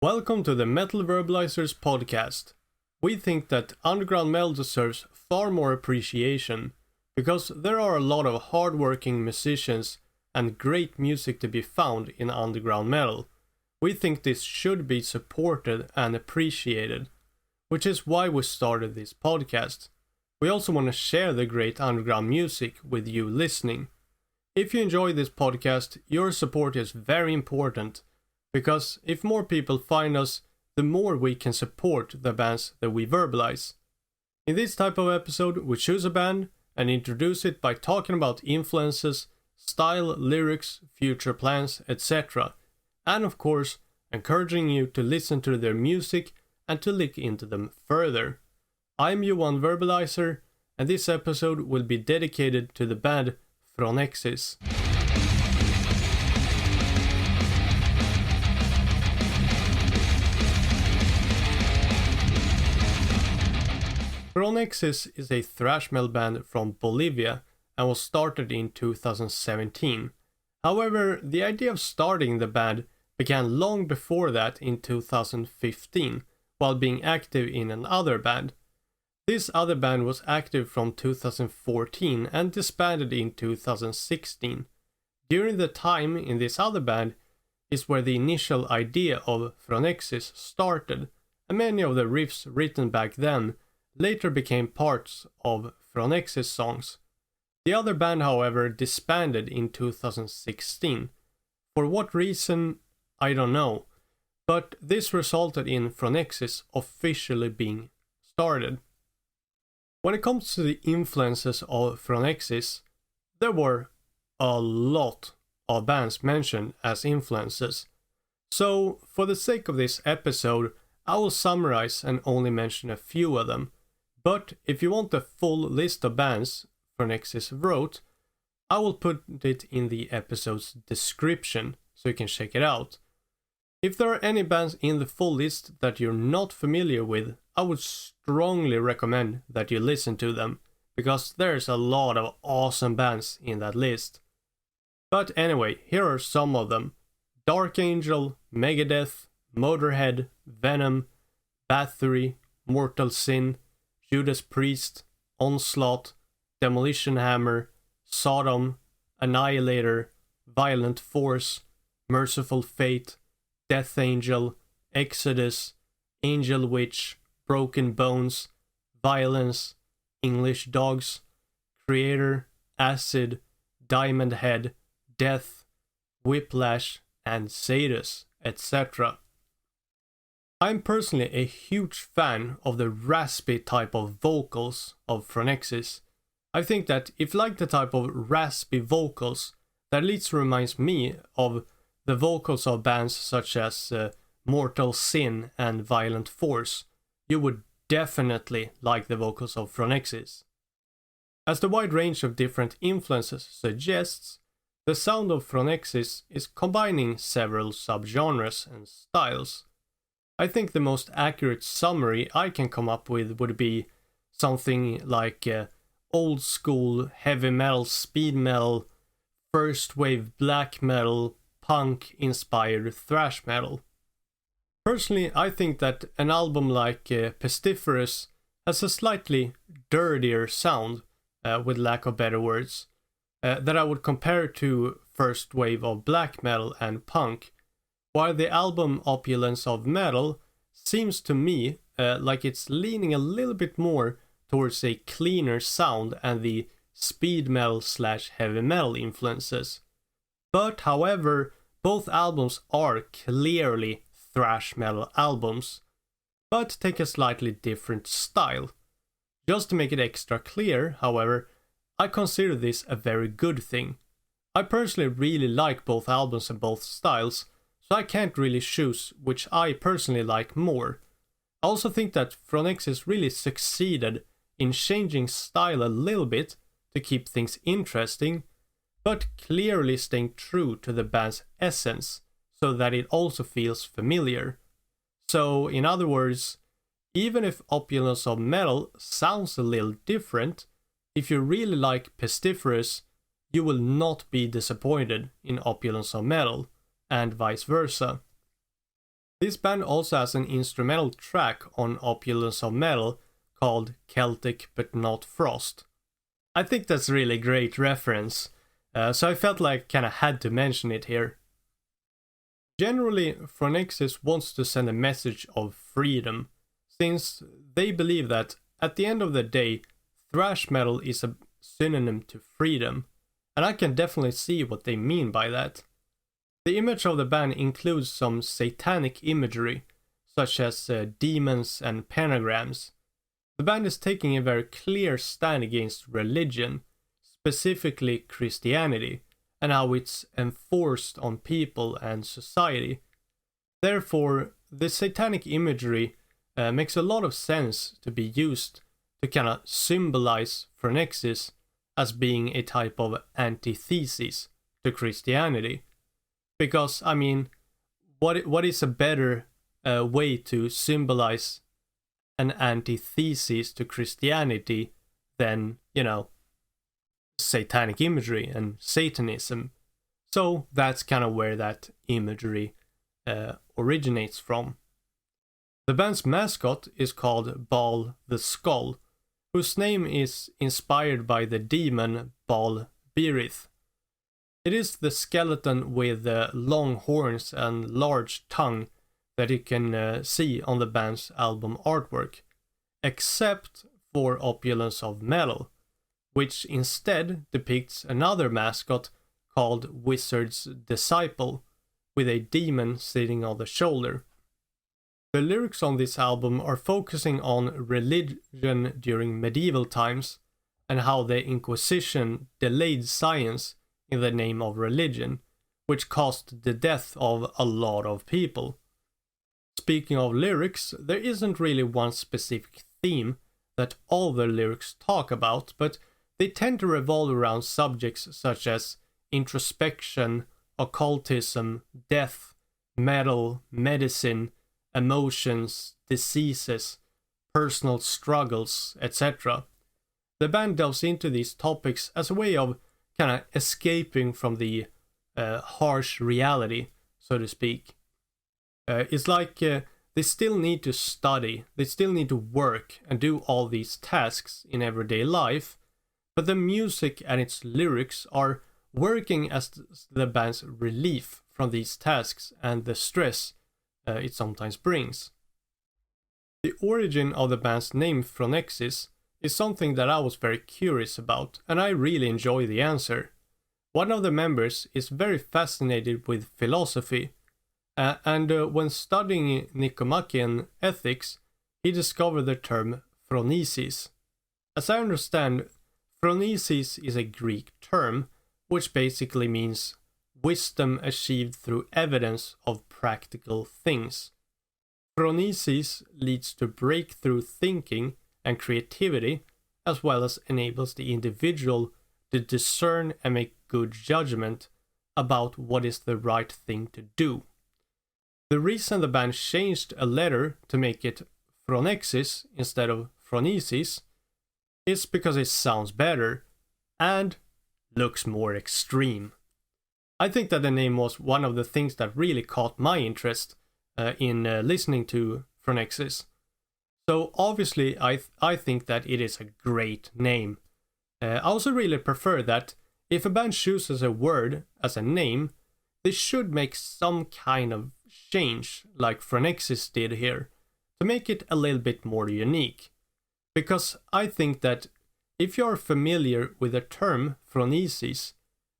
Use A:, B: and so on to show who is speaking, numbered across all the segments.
A: Welcome to the Metal Verbalizers podcast. We think that underground metal deserves far more appreciation because there are a lot of hardworking musicians and great music to be found in underground metal. We think this should be supported and appreciated, which is why we started this podcast. We also want to share the great underground music with you listening. If you enjoy this podcast, your support is very important, because if more people find us, the more we can support the bands that we verbalize. In this type of episode, we choose a band and introduce it by talking about influences, style, lyrics, future plans, etc. And of course, encouraging you to listen to their music and to look into them further. I'm Johan Verbalizer, and this episode will be dedicated to the band Phronexis. Phronexis is a thrash metal band from Bolivia and was started in 2017. However, the idea of starting the band began long before that in 2015, while being active in another band. This other band was active from 2014 and disbanded in 2016. During the time in this other band is where the initial idea of Phronexis started, and many of the riffs written back then later became parts of Phronexis songs. The other band, however, disbanded in 2016. For what reason, I don't know, but this resulted in Phronexis officially being started. When it comes to the influences of Phronexis, there were a lot of bands mentioned as influences. So, for the sake of this episode, I will summarize and only mention a few of them. But if you want the full list of bands Phronexis wrote, I will put it in the episode's description so you can check it out. If there are any bands in the full list that you're not familiar with, I would strongly recommend that you listen to them, because there's a lot of awesome bands in that list. But anyway, here are some of them: Dark Angel, Megadeth, Motorhead, Venom, Bathory, Mortal Sin, Judas Priest, Onslaught, Demolition Hammer, Sodom, Annihilator, Violent Force, Merciful Fate, Death Angel, Exodus, Angel Witch, Broken Bones, Violence, English Dogs, Creator, Acid, Diamond Head, Death, Whiplash, and Sadus, etc. I'm personally a huge fan of the raspy type of vocals of Phronexis. I think that if you like the type of raspy vocals, that at least reminds me of the vocals of bands such as Mortal Sin and Violent Force, you would definitely like the vocals of Phronexis. As the wide range of different influences suggests, the sound of Phronexis is combining several subgenres and styles. I think the most accurate summary I can come up with would be something like old school heavy metal, speed metal, first wave black metal, punk inspired thrash metal. Personally, I think that an album like Pestiferous has a slightly dirtier sound, with lack of better words, that I would compare to first wave of black metal and punk, while the album Opulence of Metal seems to me like it's leaning a little bit more towards a cleaner sound and the speed metal / heavy metal influences. But however, both albums are clearly thrash metal albums, but take a slightly different style. Just to make it extra clear, however, I consider this a very good thing. I personally really like both albums and both styles, so I can't really choose which I personally like more. I also think that Phronexis really succeeded in changing style a little bit to keep things interesting, but clearly staying true to the band's essence, so that it also feels familiar. So, in other words, even if Opulence of Metal sounds a little different, if you really like Pestiferous, you will not be disappointed in Opulence of Metal, and vice versa. This band also has an instrumental track on Opulence of Metal called Celtic But Not Frost. I think that's a really great reference, so I felt like I kinda had to mention it here. Generally, Phronexis wants to send a message of freedom, since they believe that at the end of the day, thrash metal is a synonym to freedom, and I can definitely see what they mean by that. The image of the band includes some satanic imagery, such as demons and pentagrams. The band is taking a very clear stand against religion, specifically Christianity, and how it's enforced on people and society. Therefore, the satanic imagery makes a lot of sense to be used to kind of symbolize Phronexis as being a type of antithesis to Christianity. Because, I mean, what is a better way to symbolize an antithesis to Christianity than, satanic imagery and Satanism? So that's kind of where that imagery originates from. The band's mascot is called Baal the Skull, whose name is inspired by the demon Baal Berith. It is the skeleton with long horns and large tongue that you can see on the band's album artwork, except for Opulence of Metal, which instead depicts another mascot called Wizard's Disciple, with a demon sitting on the shoulder. The lyrics on this album are focusing on religion during medieval times and how the Inquisition delayed science in the name of religion, which caused the death of a lot of people. Speaking of lyrics, there isn't really one specific theme that all the lyrics talk about, but they tend to revolve around subjects such as introspection, occultism, death, metal, medicine, emotions, diseases, personal struggles, etc. The band delves into these topics as a way of kind of escaping from the harsh reality, so to speak. It's like they still need to study, they still need to work and do all these tasks in everyday life, but the music and its lyrics are working as the band's relief from these tasks and the stress it sometimes brings. The origin of the band's name Phronexis is something that I was very curious about, and I really enjoy the answer. One of the members is very fascinated with philosophy, and when studying Nicomachean ethics, he discovered the term phronesis. As I understand, phronesis is a Greek term, which basically means wisdom achieved through evidence of practical things. Phronesis leads to breakthrough thinking and creativity, as well as enables the individual to discern and make good judgment about what is the right thing to do. The reason the band changed a letter to make it Phronexis instead of Phronesis is because it sounds better and looks more extreme. I think that the name was one of the things that really caught my interest in listening to Phronexis. So obviously I think that it is a great name. I also really prefer that if a band chooses a word as a name, they should make some kind of change like Phronexis did here to make it a little bit more unique. Because I think that if you're familiar with the term Phronesis,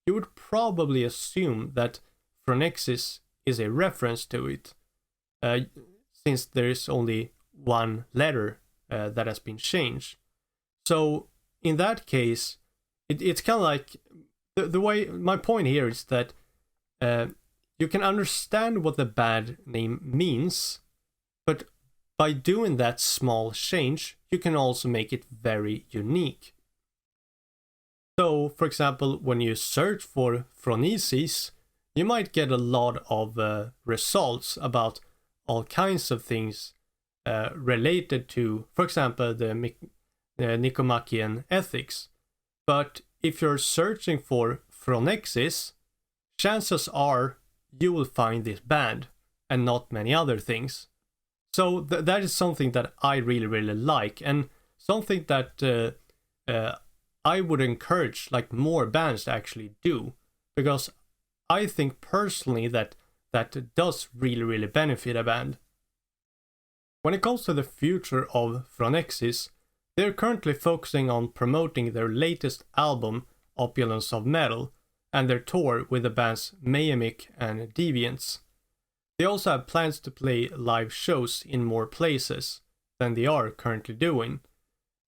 A: you would probably assume that Phronexis is a reference to it, since there is only one letter that has been changed. So in that case, it's kind of like the way my point here is that you can understand what the band name means, but by doing that small change, you can also make it very unique. So, for example, when you search for Phronesis, you might get a lot of results about all kinds of things related to, for example, the Nicomachean ethics. But if you're searching for Phronexis, chances are you will find this band, and not many other things. So that is something that I really like, and something that I would encourage like more bands to actually do, because I think personally that does really benefit a band. When it comes to the future of Phronexis, they're currently focusing on promoting their latest album, Opulence of Metal, and their tour with the bands Mayhemic and Deviants. They also have plans to play live shows in more places than they are currently doing.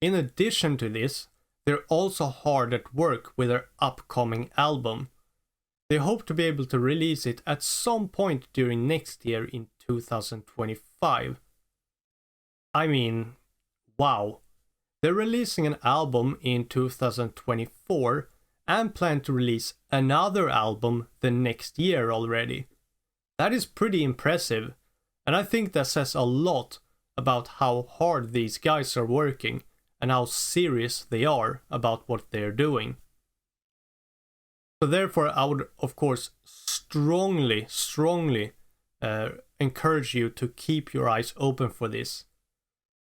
A: In addition to this, they're also hard at work with their upcoming album. They hope to be able to release it at some point during next year in 2025. I mean, wow. They're releasing an album in 2024 and plan to release another album the next year already. That is pretty impressive, and I think that says a lot about how hard these guys are working and how serious they are about what they're doing. So therefore, I would of course strongly encourage you to keep your eyes open for this.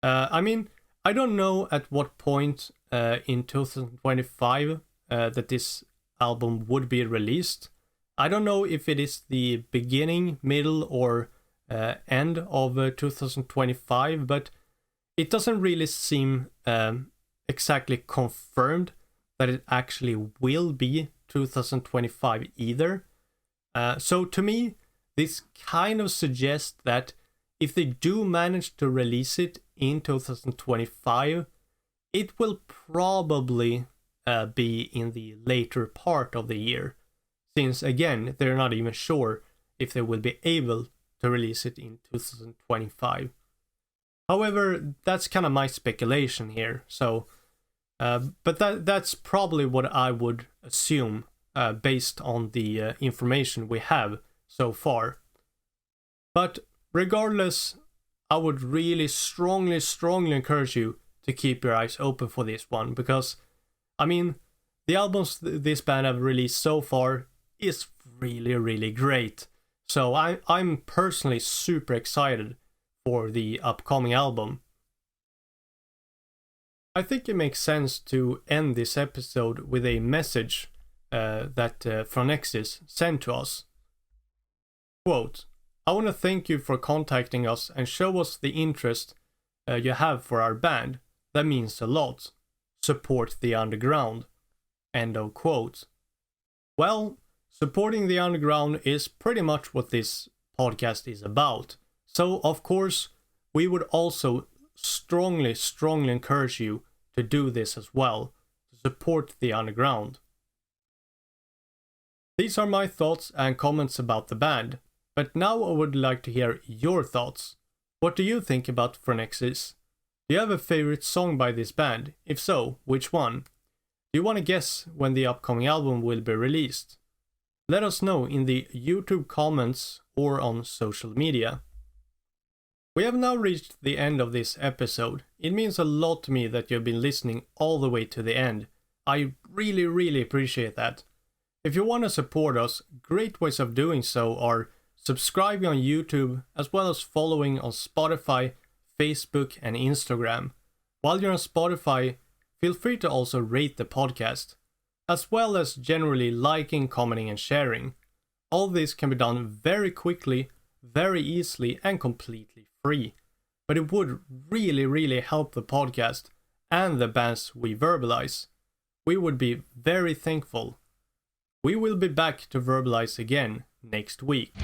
A: I mean, I don't know at what point in 2025 that this album would be released. I don't know if it is the beginning, middle, or end of 2025, but it doesn't really seem exactly confirmed that it actually will be 2025 either. So to me, this kind of suggests that if they do manage to release it in 2025, it will probably be in the later part of the year, since again, they're not even sure if they will be able to release it in 2025. However, that's kind of my speculation here, so but that's probably what I would assume based on the information we have so far. But regardless, I would really strongly encourage you to keep your eyes open for this one, because I mean, the albums this band have released so far is really great. So I'm personally super excited for the upcoming album. I think it makes sense to end this episode with a message that Phronexis sent to us. Quote, "I want to thank you for contacting us and show us the interest you have for our band. That means a lot. Support the underground." End of quote. Well, supporting the underground is pretty much what this podcast is about. So, of course, we would also strongly encourage you to do this as well, to support the underground. These are my thoughts and comments about the band, but now I would like to hear your thoughts. What do you think about Phronexis? Do you have a favorite song by this band? If so, which one? Do you want to guess when the upcoming album will be released? Let us know in the YouTube comments or on social media. We have now reached the end of this episode. It means a lot to me that you've been listening all the way to the end. I really appreciate that. If you want to support us, great ways of doing so are subscribing on YouTube as well as following on Spotify, Facebook and Instagram. While you're on Spotify, feel free to also rate the podcast, as well as generally liking, commenting and sharing. All this can be done very quickly, very easily and completely free. But it would really help the podcast and the bands we verbalize. We would be very thankful. We will be back to verbalize again next week.